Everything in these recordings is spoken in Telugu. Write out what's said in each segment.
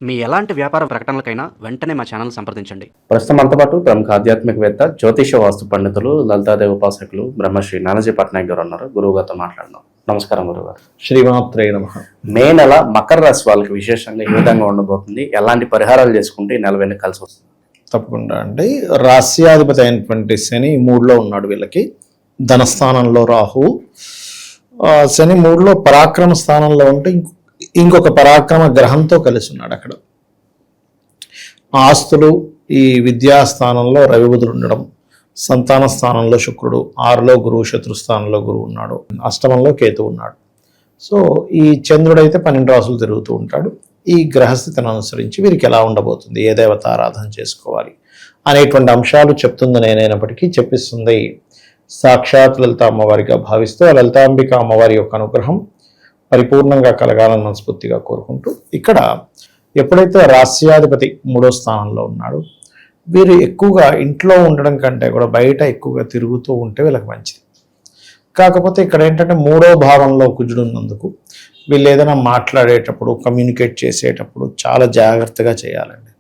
మీ ఎలాంటి వ్యాపార ప్రకటనలకైనా వెంటనే మా ఛానల్ సంప్రదించండి. ప్రస్తుతం మనతో పాటు ప్రముఖ ఆధ్యాత్మికవేత్త, జ్యోతిష వాస్తు పండితులు, లలితాదేవి ఉపాసకులు బ్రహ్మశ్రీ నానాజీ పట్నాయక్ గారు ఉన్నారు. గురువు గారితో మాట్లాడదాం. నమస్కారం గురుగారు. శ్రీమాత్రే నమః. మే నెల మకర రాశి వాళ్ళకి విశేషంగా ఏ విధంగా ఉండబోతుంది, ఎలాంటి పరిహారాలు చేసుకుంటే ఈ నెల వెనక కలిసి వస్తుంది? తప్పకుండా అండి. రాస్యాధిపతి అయినటువంటి శని 3లో ఉన్నాడు. వీళ్ళకి ధనస్థానంలో రాహువు, శని 3లో పరాక్రమ స్థానంలో ఉంటే ఇంకొక పరాక్రమ గ్రహంతో కలిసి ఉన్నాడు అక్కడ. ఆస్తులు, ఈ విద్యాస్థానంలో రవి బుధుడు ఉండడం, సంతాన స్థానంలో శుక్రుడు, 6లో గురువు, శత్రుస్థానంలో గురువు ఉన్నాడు, అష్టమంలో కేతు ఉన్నాడు. సో ఈ చంద్రుడైతే 12 రాసులు తిరుగుతూ ఉంటాడు. ఈ గ్రహస్థితిని అనుసరించి వీరికి ఎలా ఉండబోతుంది, ఏ దేవత ఆరాధన చేసుకోవాలి అనేటువంటి అంశాలు చెప్తుంది నేనైనప్పటికీ చెప్పిస్తుంది సాక్షాత్ లలిత అమ్మవారిగా భావిస్తూ ఆ లలితాంబిక అమ్మవారి యొక్క అనుగ్రహం పరిపూర్ణంగా కలగాలని మనస్ఫూర్తిగా కోరుకుంటూ, ఇక్కడ ఎప్పుడైతే రాస్యాధిపతి 3వ స్థానంలో ఉన్నాడు, వీరు ఎక్కువగా ఇంట్లో ఉండడం కంటే కూడా బయట ఎక్కువగా తిరుగుతూ ఉంటే వీళ్ళకి మంచిది. కాకపోతే ఇక్కడ ఏంటంటే 3వ భావంలో కుజుడు ఉన్నందుకు వీళ్ళు ఏదైనా మాట్లాడేటప్పుడు, కమ్యూనికేట్ చేసేటప్పుడు చాలా జాగ్రత్తగా చేయాలండి.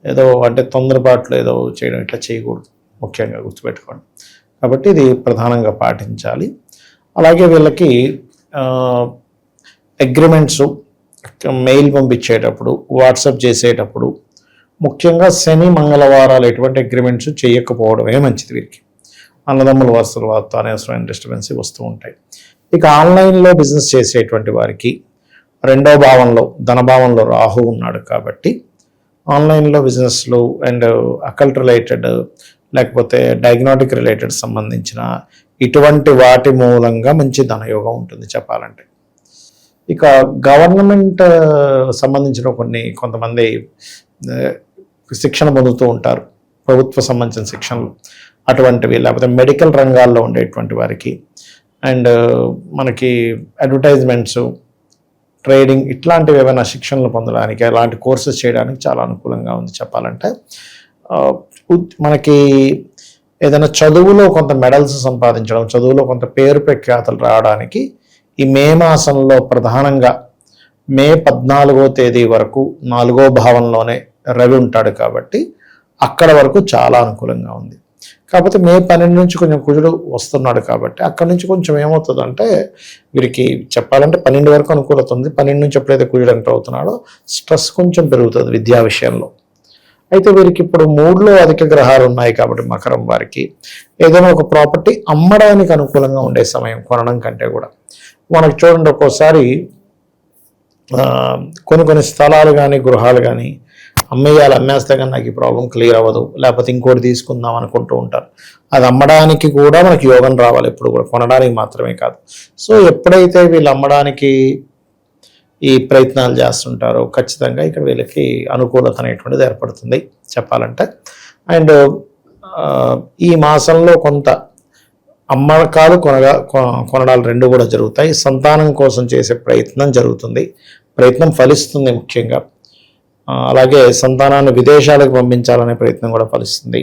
ఏదో అంటే తొందరపాట్లు ఏదో చేయడం ఇట్లా చేయకూడదు, ముఖ్యంగా గుర్తుపెట్టుకోండి. కాబట్టి ఇది ప్రధానంగా పాటించాలి. అలాగే వీళ్ళకి అగ్రిమెంట్స్ మెయిల్ పంపించేటప్పుడు, వాట్సాప్ చేసేటప్పుడు ముఖ్యంగా శని మంగళవారాలు ఎటువంటి అగ్రిమెంట్స్ చేయకపోవడమే మంచిది. వీరికి అన్నదమ్ముల వరుసల వార్త అనవసరమైన డిస్టర్బెన్స్ వస్తూ ఉంటాయి. ఇక ఆన్లైన్లో బిజినెస్ చేసేటువంటి వారికి 2వ భావంలో ధనభావంలో రాహు ఉన్నాడు కాబట్టి ఆన్లైన్లో బిజినెస్లు అండ్ అకల్ట్ రిలేటెడ్ లేకపోతే డయాగ్నోటిక్ రిలేటెడ్ సంబంధించిన ఇటువంటి వాటి మూలంగా మంచి ధనయోగం ఉంటుంది చెప్పాలంటే. ఇక గవర్నమెంట్ సంబంధించిన కొంతమంది శిక్షణ పొందుతూ ఉంటారు, ప్రభుత్వ సంబంధించిన శిక్షణలు అటువంటివి, లేకపోతే మెడికల్ రంగాల్లో ఉండేటువంటి వారికి అండ్ మనకి అడ్వర్టైజ్మెంట్స్, ట్రేడింగ్ ఇట్లాంటివి ఏమైనా శిక్షణలు పొందడానికి, అలాంటి కోర్సెస్ చేయడానికి చాలా అనుకూలంగా ఉంది చెప్పాలంటే. మనకి ఏదైనా చదువులో కొంత మెడల్స్ సంపాదించడం, చదువులో కొంత పేరు ప్రఖ్యాతలు రావడానికి ఈ మే మాసంలో ప్రధానంగా మే 14వ తేదీ వరకు 4వ భావంలోనే రవి ఉంటాడు కాబట్టి అక్కడ వరకు చాలా అనుకూలంగా ఉంది. కాకపోతే మే 12 నుంచి కొంచెం కుజుడు వస్తున్నాడు కాబట్టి అక్కడి నుంచి కొంచెం ఏమవుతుందంటే వీరికి చెప్పాలంటే 12 వరకు అనుకూలత ఉంది. 12 నుంచి ఎప్పుడైతే కుజుడు ఎంటర్ అవుతున్నాడో స్ట్రెస్ కొంచెం పెరుగుతుంది విద్యా విషయంలో. అయితే వీరికి ఇప్పుడు 3లో అధిక గ్రహాలు ఉన్నాయి కాబట్టి మకరం వారికి ఏదైనా ఒక ప్రాపర్టీ అమ్మడానికి అనుకూలంగా ఉండే సమయం, కొనడం కంటే కూడా. మనకు చూడండి, ఒక్కోసారి కొన్ని స్థలాలు కానీ గృహాలు కానీ అమ్మేస్తే కానీ నాకు ఈ ప్రాబ్లం క్లియర్ అవ్వదు, లేకపోతే ఇంకోటి తీసుకుందాం అనుకుంటూ ఉంటారు. అది అమ్మడానికి కూడా మనకి యోగం రావాలి ఎప్పుడు కూడా, కొనడానికి మాత్రమే కాదు. సో ఎప్పుడైతే వీళ్ళు అమ్మడానికి ఈ ప్రయత్నాలు చేస్తుంటారో ఖచ్చితంగా ఇక్కడ వీళ్ళకి అనుకూలత అనేటువంటిది ఏర్పడుతుంది చెప్పాలంటే. అండ్ ఈ మాసంలో కొంత అమ్మకాలు కొనడాలు 2 కూడా జరుగుతాయి. సంతానం కోసం చేసే ప్రయత్నం జరుగుతుంది, ప్రయత్నం ఫలిస్తుంది ముఖ్యంగా. అలాగే సంతానాన్ని విదేశాలకు పంపించాలనే ప్రయత్నం కూడా ఫలిస్తుంది.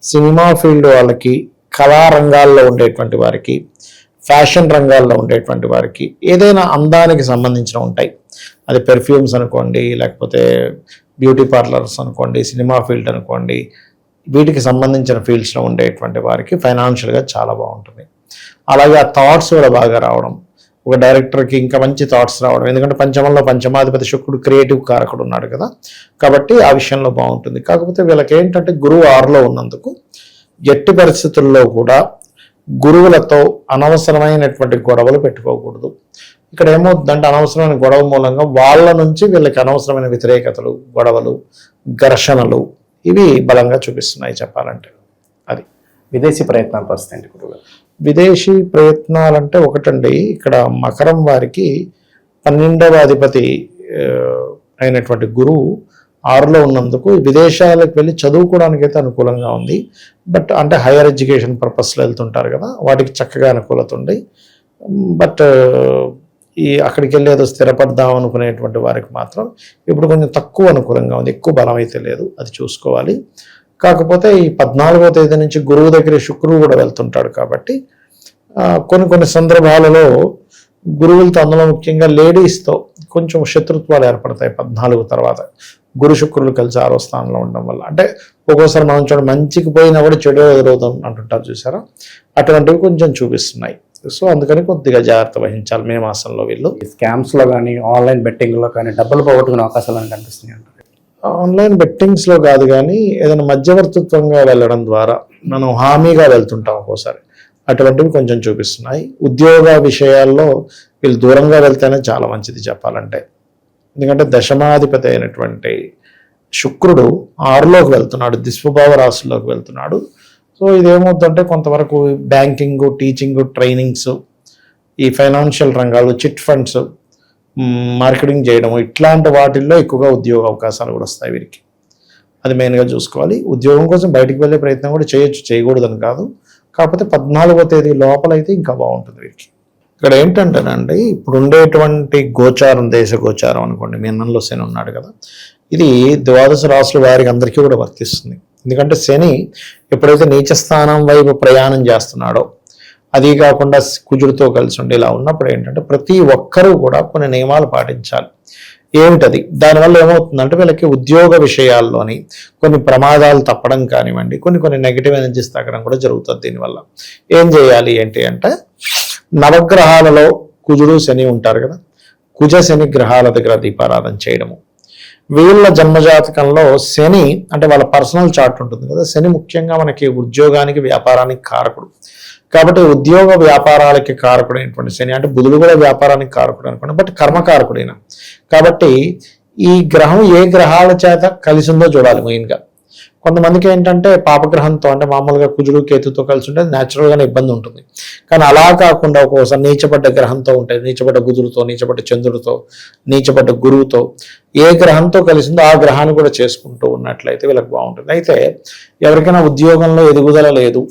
సినిమా ఫీల్డ్ వాళ్ళకి, కళా రంగాల్లో ఉండేటువంటి వారికి, ఫ్యాషన్ రంగాల్లో ఉండేటువంటి వారికి ఏదైనా అందానికి సంబంధించిన ఉంటాయి, అది పెర్ఫ్యూమ్స్ అనుకోండి, లేకపోతే బ్యూటీ పార్లర్స్ అనుకోండి, సినిమా ఫీల్డ్ అనుకోండి, వీటికి సంబంధించిన ఫీల్డ్స్లో ఉండేటువంటి వారికి ఫైనాన్షియల్గా చాలా బాగుంటుంది. అలాగే ఆ థాట్స్ కూడా బాగా రావడం, ఒక డైరెక్టర్కి ఇంకా మంచి థాట్స్ రావడం, ఎందుకంటే పంచమంలో పంచమాధిపతి శుక్రుడు క్రియేటివ్ కారకుడు ఉన్నాడు కదా, కాబట్టి ఆ విషయంలో బాగుంటుంది. కాకపోతే వీళ్ళకి ఏంటంటే గురువు 6లో ఉన్నందుకు ఎట్టి పరిస్థితుల్లో కూడా గురువులతో అనవసరమైనటువంటి గొడవలు పెట్టుకోకూడదు. ఇక్కడ ఏమవుతుందంటే అనవసరమైన గొడవ మూలంగా వాళ్ళ నుంచి వీళ్ళకి అనవసరమైన వ్యతిరేకతలు, గొడవలు, ఘర్షణలు ఇవి బలంగా చూపిస్తున్నాయి చెప్పాలంటే. అది విదేశీ ప్రయత్నాల పరిస్థితి ఏంటి గురుగారు? విదేశీ ప్రయత్నాలంటే ఒకటండి, ఇక్కడ మకరం వారికి 12వ అధిపతి అయినటువంటి గురువు 6లో ఉన్నందుకు విదేశాలకు వెళ్ళి చదువుకోవడానికి అయితే అనుకూలంగా ఉంది. బట్ అంటే హైయర్ ఎడ్యుకేషన్ పర్పస్లో వెళ్తుంటారు కదా, వాటికి చక్కగా అనుకూలత ఉంది. బట్ అక్కడికి వెళ్ళి ఏదో స్థిరపడదాం అనుకునేటువంటి వారికి మాత్రం ఇప్పుడు కొంచెం తక్కువ అనుకూలంగా ఉంది, ఎక్కువ బలం అయితే లేదు, అది చూసుకోవాలి. కాకపోతే ఈ 14వ తేదీ నుంచి గురువు దగ్గర శుక్రువు కూడా వెళ్తుంటాడు కాబట్టి కొన్ని సందర్భాలలో గురువులతో, అందులో ముఖ్యంగా లేడీస్తో కొంచెం శత్రుత్వాలు ఏర్పడతాయి 14 తర్వాత. గురు శుక్రులు కలిసి 6వ స్థానంలో ఉండడం వల్ల. అంటే ఒక్కోసారి మనం చూడ మంచికి పోయినా కూడా చెడు ఎదురవుతాం అంటుంటారు చూసారా, అటువంటివి కొంచెం చూపిస్తున్నాయి. సో అందుకని కొద్దిగా జాగ్రత్త వహించాలి మే మాసంలో వీళ్ళు. స్కామ్స్లో కానీ ఆన్లైన్ బెట్టింగ్లో కానీ డబ్బులు పోగొట్టుకునే అవకాశాలు అని కనిపిస్తున్నాయి అంటారు. ఆన్లైన్ బెట్టింగ్స్లో కాదు కానీ ఏదైనా మధ్యవర్తిత్వంగా వెళ్ళడం ద్వారా మనం హామీగా వెళ్తుంటాం ఒక్కోసారి, అటువంటివి కొంచెం చూపిస్తున్నాయి. ఉద్యోగ విషయాల్లో వీళ్ళు దూరంగా వెళ్తేనే చాలా మంచిది చెప్పాలంటే. ఎందుకంటే దశమాధిపతి అయినటువంటి శుక్రుడు 6లోకి వెళ్తున్నాడు, దిష్వభావ రాశుల్లోకి వెళ్తున్నాడు. సో ఇదేమవుతుందంటే కొంతవరకు బ్యాంకింగ్, టీచింగ్, ట్రైనింగ్స్, ఈ ఫైనాన్షియల్ రంగాలు, చిట్ ఫండ్స్, మార్కెటింగ్ చేయడము, ఇట్లాంటి వాటిల్లో ఎక్కువగా ఉద్యోగ అవకాశాలు కూడా వస్తాయి వీరికి. అది మెయిన్గా చూసుకోవాలి. ఉద్యోగం కోసం బయటికి వెళ్ళే ప్రయత్నం కూడా చేయొచ్చు, చేయకూడదని కాదు. కాకపోతే 14వ తేదీ లోపలైతే ఇంకా బాగుంటుంది వీరికి. ఇక్కడ ఏంటంటేనండి, ఇప్పుడు ఉండేటువంటి గోచారం, దేశ గోచారం అనుకోండి, మీనంలో శని ఉన్నాడు కదా, ఇది ద్వాదశ రాశుల వారికి అందరికీ కూడా వర్తిస్తుంది. ఎందుకంటే శని ఎప్పుడైతే నీచ స్థానం వైపు ప్రయాణం చేస్తున్నాడో, అది కాకుండా కుజుడితో కలిసి ఉండి ఇలా ఉన్నప్పుడు ఏంటంటే ప్రతి ఒక్కరూ కూడా కొన్ని నియమాలు పాటించాలి. ఏమిటది? దానివల్ల ఏమవుతుందంటే వీళ్ళకి ఉద్యోగ విషయాల్లోని కొన్ని ప్రమాదాలు తప్పడం కానివ్వండి, కొన్ని నెగిటివ్ ఎనర్జీస్ తగ్గడం కూడా జరుగుతుంది. దీనివల్ల ఏం చేయాలి ఏంటి అంటే, నవగ్రహాలలో కుజుడు శని ఉంటారు కదా, కుజ శని గ్రహాల దగ్గర దీపారాధన చేయడము. వీళ్ళ జన్మజాతకంలో శని అంటే వాళ్ళ పర్సనల్ చార్ట్ ఉంటుంది కదా, శని ముఖ్యంగా మనకి ఉద్యోగానికి, వ్యాపారానికి కారకుడు. కాబట్టి ఉద్యోగ వ్యాపారాలకి కారకుడైనటువంటి శని, అంటే బుధుడు కూడా వ్యాపారానికి కారకుడు అనుకోండి, బట్ కర్మకారకుడైన. కాబట్టి ఈ గ్రహం ఏ గ్రహాల చేత కలిసిందో చూడాలి మెయిన్గా. కొంతమందికి ఏంటంటే పాపగ్రహంతో, అంటే మామూలుగా కుజుడు కేతుతో కలిసి ఉంటే న్యాచురల్గానే ఇబ్బంది ఉంటుంది. కానీ అలా కాకుండా ఒక్కోసారి నీచపడ్డ గ్రహంతో ఉంటాయి, నీచపడ్డ బుధుడితో, నీచపడ్డ చంద్రుడితో, నీచపడ్డ గురువుతో, ఏ గ్రహంతో కలిసిందో ఆ గ్రహాన్ని కూడా చేసుకుంటూ ఉన్నట్లయితే వీళ్ళకి బాగుంటుంది. అయితే ఎవరికైనా ఉద్యోగంలో ఎదుగుదల లేదు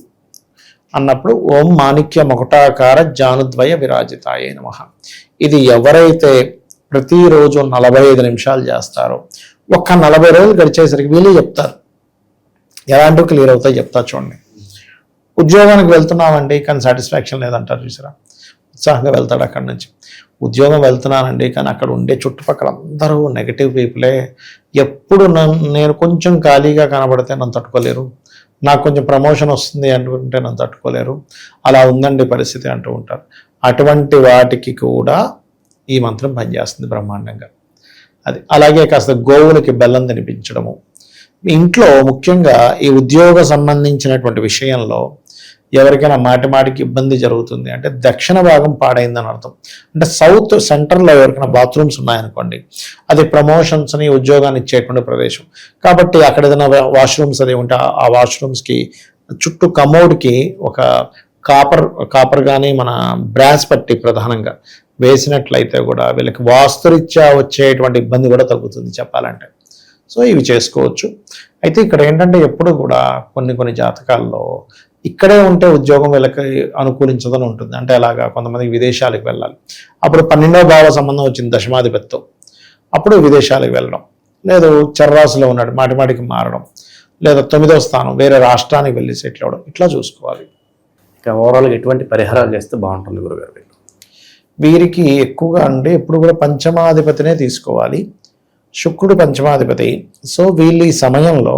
అన్నప్పుడు ఓం మాణిక్య మకుటాకార జానుద్వయ విరాజితాయే నమః. ఇది ఎవరైతే ప్రతిరోజు 45 నిమిషాలు చేస్తారో, ఒక్క 40 రోజులు గడిచేసరికి వీళ్ళు చెప్తారు, ఎలాంటివి క్లియర్ అవుతాయి చెప్తా చూడండి. ఉద్యోగానికి వెళ్తున్నామండి కానీ సాటిస్ఫాక్షన్ లేదంటారు చూసారా, ఉత్సాహంగా వెళ్తాడు అక్కడి నుంచి. ఉద్యోగం వెళ్తున్నానండి కానీ అక్కడ ఉండే చుట్టుపక్కల అందరూ నెగిటివ్ పీపులే, ఎప్పుడు నేను కొంచెం ఖాళీగా కనబడితే నన్ను తట్టుకోలేరు, నాకు కొంచెం ప్రమోషన్ వస్తుంది అనుకుంటే నన్ను తట్టుకోలేరు, అలా ఉందండి పరిస్థితి అంటూ ఉంటారు. అటువంటి వాటికి కూడా ఈ మంత్రం పనిచేస్తుంది బ్రహ్మాండంగా. అది అలాగే కాస్త గోవులకి బెల్లం తినిపించడము. ఇంట్లో ముఖ్యంగా ఈ ఉద్యోగ సంబంధించినటువంటి విషయంలో ఎవరికైనా మాటికి ఇబ్బంది జరుగుతుంది అంటే దక్షిణ భాగం పాడైందని అర్థం. అంటే సౌత్ సెంటర్లో ఎవరికైనా బాత్రూమ్స్ ఉన్నాయనుకోండి, అది ప్రమోషన్స్ని, ఉద్యోగాన్ని ఇచ్చేటువంటి ప్రదేశం. కాబట్టి అక్కడ ఏదైనా వాష్రూమ్స్ అది ఉంటే ఆ వాష్రూమ్స్కి చుట్టూ కమోడ్కి ఒక కాపర్ కానీ మన బ్రాస్ పట్టి ప్రధానంగా వేసినట్లయితే కూడా వీళ్ళకి వాస్తురీత్యా వచ్చేటువంటి ఇబ్బంది కూడా తగ్గుతుంది చెప్పాలంటే. సో ఇవి చేసుకోవచ్చు. అయితే ఇక్కడ ఏంటంటే ఎప్పుడు కూడా కొన్ని జాతకాల్లో ఇక్కడే ఉంటే ఉద్యోగం వీళ్ళకి అనుకూలించదని ఉంటుంది. అంటే అలాగా కొంతమందికి విదేశాలకు వెళ్ళాలి, అప్పుడు 12వ భావ సంబంధం వచ్చింది దశమాధిపతితో, అప్పుడు విదేశాలకు వెళ్ళడం, లేదు చర్రాసులో ఉన్నాడు మాటికి మారడం, లేదా 9వ స్థానం వేరే రాష్ట్రానికి వెళ్ళి సెటిల్ అవ్వడం, ఇట్లా చూసుకోవాలి. ఇంకా ఓవరాల్గా ఎటువంటి పరిహారాలు చేస్తే బాగుంటుంది గురుగారు? వీరికి ఎక్కువగా అంటే ఎప్పుడు కూడా పంచమాధిపతినే తీసుకోవాలి. శుక్రుడు పంచమాధిపతి. సో వీళ్ళు ఈ సమయంలో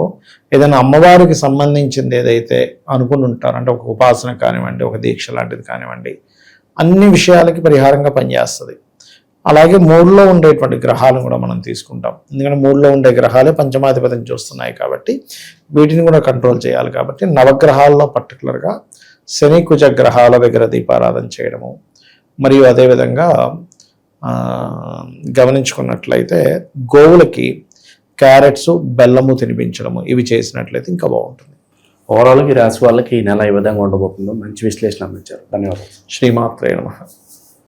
ఏదైనా అమ్మవారికి సంబంధించింది ఏదైతే అనుకుని ఉంటారో, అంటే ఒక ఉపాసన కానివ్వండి, ఒక దీక్ష లాంటిది కానివ్వండి, అన్ని విషయాలకి పరిహారంగా పనిచేస్తుంది. అలాగే 3లో ఉండేటువంటి గ్రహాలను కూడా మనం తీసుకుంటాం. ఎందుకంటే 3లో ఉండే గ్రహాలే పంచమాధిపతిని చూస్తున్నాయి కాబట్టి వీటిని కూడా కంట్రోల్ చేయాలి. కాబట్టి నవగ్రహాల్లో పర్టికులర్గా శని కుజ గ్రహాల దగ్గర దీపారాధన చేయడము, మరియు అదేవిధంగా గమనించుకున్నట్లయితే గోవులకి క్యారెట్స్, బెల్లము తినిపించడము, ఇవి చేసినట్లయితే ఇంకా బాగుంటుంది. ఓవరాల్గా ఈ రాశి వాళ్ళకి ఈ నెల ఏ విధంగా ఉండబోతుందో మంచి విశ్లేషణ అందించారు. ధన్యవాదాలు. శ్రీమాత్రే నమః.